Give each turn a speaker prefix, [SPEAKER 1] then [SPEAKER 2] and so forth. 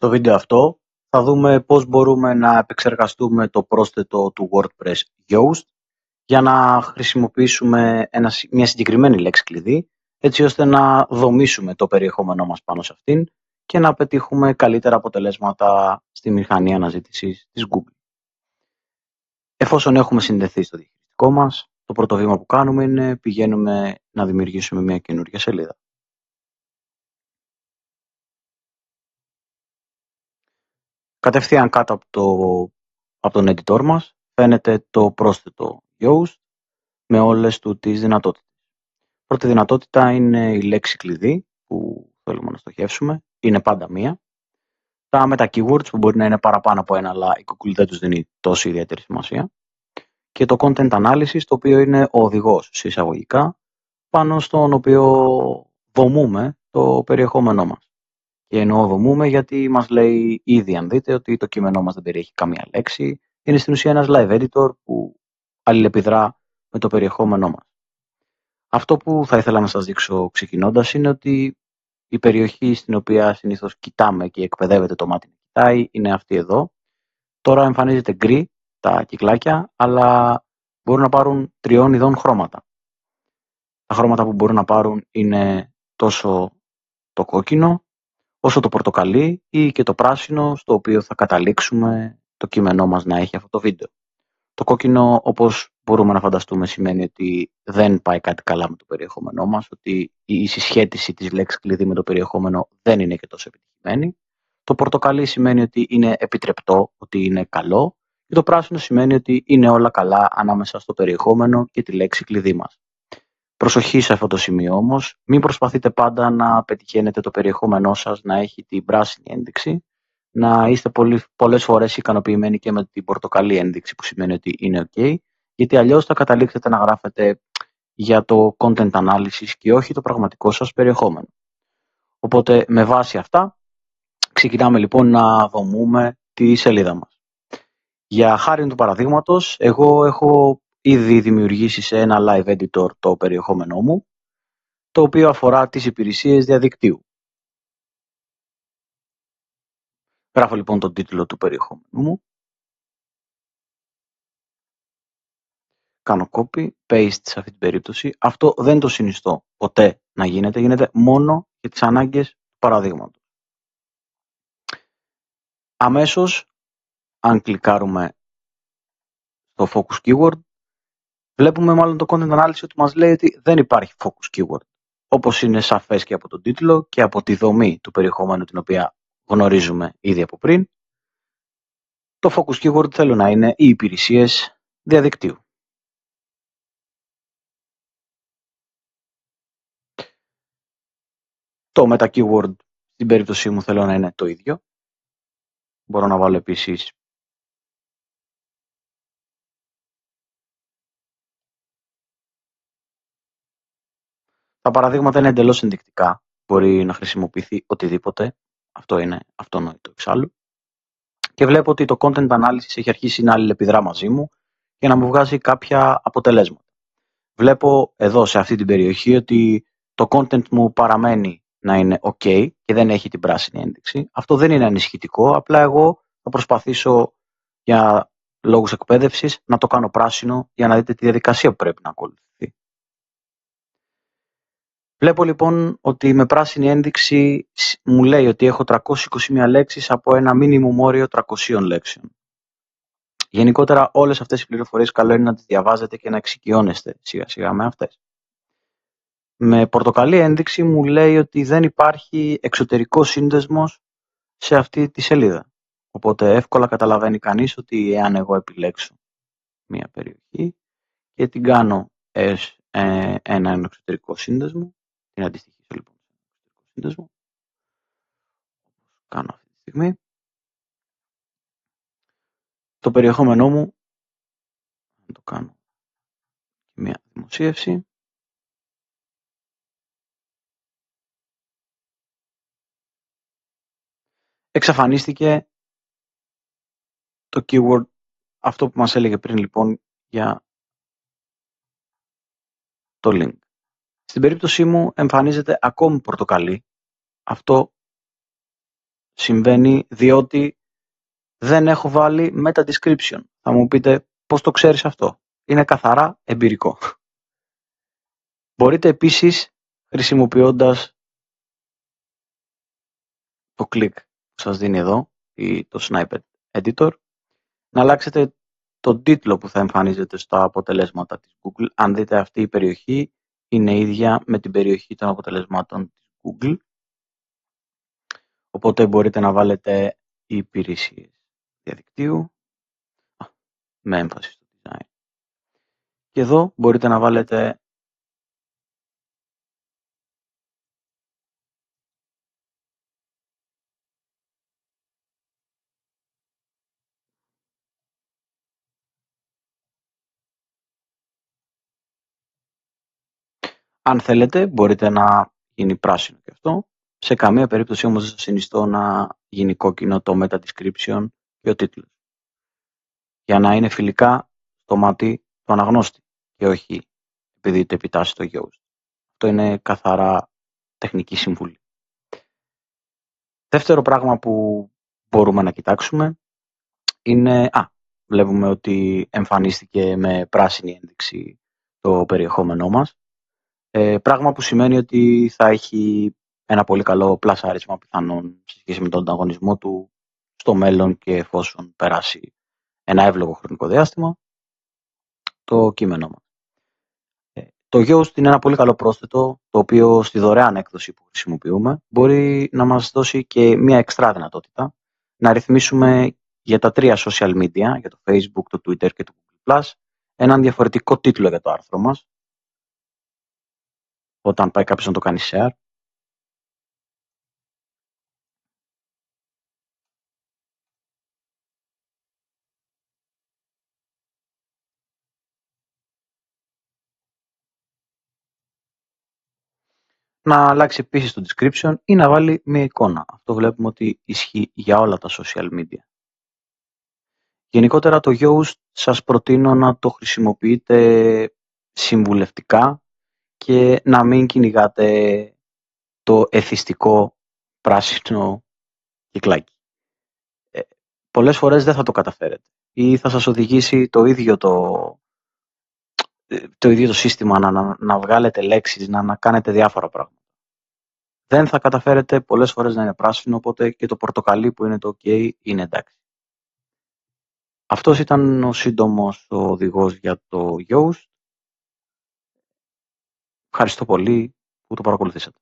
[SPEAKER 1] Στο βίντεο αυτό θα δούμε πώς μπορούμε να επεξεργαστούμε το πρόσθετο του WordPress Yoast για να χρησιμοποιήσουμε μια συγκεκριμένη λέξη κλειδί, έτσι ώστε να δομήσουμε το περιεχόμενό μας πάνω σε αυτήν και να πετύχουμε καλύτερα αποτελέσματα στη μηχανή αναζήτησης της Google. Εφόσον έχουμε συνδεθεί στο διαχειριστικό μας, το πρώτο βήμα που κάνουμε είναι πηγαίνουμε να δημιουργήσουμε μια καινούργια σελίδα. Κατευθείαν κάτω από τον editor μας φαίνεται το πρόσθετο Yoast με όλες του τις δυνατότητες. Πρώτη δυνατότητα είναι η λέξη κλειδί που θέλουμε να στοχεύσουμε. Είναι πάντα μία. Τα meta keywords που μπορεί να είναι παραπάνω από ένα, αλλά η Google δεν τους δίνει τόση ιδιαίτερη σημασία. Και το content analysis, το οποίο είναι ο οδηγός σε εισαγωγικά πάνω στον οποίο δομούμε το περιεχόμενό μας. Και εννοώ δομούμε γιατί μας λέει ήδη, αν δείτε, ότι το κείμενό μας δεν περιέχει καμία λέξη. Είναι στην ουσία ένας live editor που αλληλεπιδρά με το περιεχόμενό μας. Αυτό που θα ήθελα να σας δείξω ξεκινώντας είναι ότι η περιοχή στην οποία συνήθως κοιτάμε και εκπαιδεύεται το μάτι να κοιτάει είναι αυτή εδώ. Τώρα εμφανίζεται γκρι τα κυκλάκια, αλλά μπορούν να πάρουν τριών ειδών χρώματα. Τα χρώματα που μπορούν να πάρουν είναι τόσο το κόκκινο, όσο το πορτοκαλί ή και το πράσινο, στο οποίο θα καταλήξουμε το κείμενό μας να έχει αυτό το βίντεο. Το κόκκινο, όπως μπορούμε να φανταστούμε, σημαίνει ότι δεν πάει κάτι καλά με το περιεχόμενό μας, ότι η συσχέτιση της λέξης κλειδί με το περιεχόμενο δεν είναι και τόσο επιτυχημένη. Το πορτοκαλί σημαίνει ότι είναι επιτρεπτό, ότι είναι καλό. Και το πράσινο σημαίνει ότι είναι όλα καλά ανάμεσα στο περιεχόμενο και τη λέξη κλειδί μας. Προσοχή σε αυτό το σημείο όμως, μην προσπαθείτε πάντα να πετυχαίνετε το περιεχόμενό σας να έχει την πράσινη ένδειξη, να είστε πολλές φορές ικανοποιημένοι και με την πορτοκαλί ένδειξη που σημαίνει ότι είναι ok, γιατί αλλιώς θα καταλήξετε να γράφετε για το content analysis και όχι το πραγματικό σας περιεχόμενο. Οπότε με βάση αυτά ξεκινάμε λοιπόν να δομούμε τη σελίδα μας. Για χάρη του παραδείγματος, εγώ έχω ήδη δημιουργήσει σε ένα live editor το περιεχόμενό μου, το οποίο αφορά τις υπηρεσίες διαδικτύου. Γράφω λοιπόν τον τίτλο του περιεχόμενου μου. Κάνω copy, paste σε αυτή την περίπτωση. Αυτό δεν το συνιστώ ποτέ να γίνεται. Γίνεται μόνο για τις ανάγκες του παραδείγματος. Αμέσως, αν κλικάρουμε στο focus keyword, βλέπουμε μάλλον το content analysis ότι μας λέει ότι δεν υπάρχει focus keyword. Όπως είναι σαφές και από τον τίτλο και από τη δομή του περιεχομένου την οποία γνωρίζουμε ήδη από πριν, το focus keyword θέλω να είναι οι υπηρεσίες διαδικτύου. Το meta keyword στην περίπτωσή μου θέλω να είναι το ίδιο. Μπορώ να βάλω επίσης τα παραδείγματα είναι εντελώς ενδεικτικά. Μπορεί να χρησιμοποιηθεί οτιδήποτε. Αυτό είναι αυτονόητο εξάλλου. Και βλέπω ότι το content analysis έχει αρχίσει να αλληλεπιδρά μαζί μου για να μου βγάζει κάποια αποτελέσματα. Βλέπω εδώ σε αυτή την περιοχή ότι το content μου παραμένει να είναι ok και δεν έχει την πράσινη ένδειξη. Αυτό δεν είναι ανησυχητικό, απλά εγώ θα προσπαθήσω για λόγους εκπαίδευσης να το κάνω πράσινο για να δείτε τη διαδικασία που πρέπει να ακολουθηθεί. Βλέπω λοιπόν ότι με πράσινη ένδειξη μου λέει ότι έχω 321 λέξεις από ένα minimum όριο 300 λέξεων. Γενικότερα όλες αυτές οι πληροφορίες καλό είναι να τις διαβάζετε και να εξοικειώνεστε σιγά σιγά με αυτές. Με πορτοκαλί ένδειξη μου λέει ότι δεν υπάρχει εξωτερικό σύνδεσμος σε αυτή τη σελίδα. Οπότε εύκολα καταλαβαίνει κανείς ότι εάν εγώ επιλέξω μια περιοχή και την κάνω έναν εξωτερικό σύνδεσμο, την αντιστοιχήσω λοιπόν σε ένα εξωτερικό σύνδεσμο, κάνω αυτή τη στιγμή, το περιεχόμενό μου, θα το κάνω μια δημοσίευση, εξαφανίστηκε το keyword, αυτό που μας έλεγε πριν λοιπόν για το link. Στην περίπτωσή μου εμφανίζεται ακόμη πορτοκαλί. Αυτό Συμβαίνει διότι δεν έχω βάλει meta description. Θα μου πείτε πώς το ξέρεις αυτό. Είναι καθαρά εμπειρικό. Μπορείτε επίσης, χρησιμοποιώντας το click που σας δίνει εδώ ή το snippet editor, να αλλάξετε τον τίτλο που θα εμφανίζεται στα αποτελέσματα της Google. Αν δείτε, αυτή η περιοχή είναι ίδια με την περιοχή των αποτελεσμάτων της Google. Οπότε μπορείτε να βάλετε υπηρεσίες διαδικτύου με έμφαση στο design. Και εδώ μπορείτε να βάλετε αν θέλετε, μπορείτε να γίνει πράσινο και αυτό. Σε καμία περίπτωση όμως δεν σας συνιστώ να γίνει κόκκινο το meta description και ο τίτλος. Για να είναι φιλικά στο μάτι του αναγνώστη και όχι επειδή το επιτάσσει το Yoast. Αυτό είναι καθαρά τεχνική συμβουλή. Δεύτερο πράγμα που μπορούμε να κοιτάξουμε είναι, βλέπουμε ότι εμφανίστηκε με πράσινη ένδειξη το περιεχόμενό μας. Πράγμα που σημαίνει ότι θα έχει ένα πολύ καλό πλασάρισμα πιθανόν σε σχέση με τον ανταγωνισμό του στο μέλλον και εφόσον περάσει ένα εύλογο χρονικό διάστημα το κείμενό μας. Το Yoast είναι ένα πολύ καλό πρόσθετο, το οποίο στη δωρεάν έκδοση που χρησιμοποιούμε μπορεί να μας δώσει και μια εξτρά δυνατότητα να ρυθμίσουμε για τα 3 social media, για το Facebook, το Twitter και το Google+, έναν διαφορετικό τίτλο για το άρθρο μας, όταν πάει κάποιος να το κάνει share. Να αλλάξει επίσης το description ή να βάλει μια εικόνα. Αυτό βλέπουμε ότι ισχύει για όλα τα social media. Γενικότερα το Yoast σας προτείνω να το χρησιμοποιείτε συμβουλευτικά και να μην κυνηγάτε το εθιστικό πράσινο κυκλάκι. Πολλές φορές δεν θα το καταφέρετε ή θα σας οδηγήσει το ίδιο το σύστημα να βγάλετε λέξεις, να κάνετε διάφορα πράγματα. Δεν θα καταφέρετε πολλές φορές να είναι πράσινο, οπότε και το πορτοκαλί που είναι το OK είναι εντάξει. Αυτός ήταν ο σύντομος οδηγός για το Yoast. Ευχαριστώ πολύ που το παρακολουθήσατε.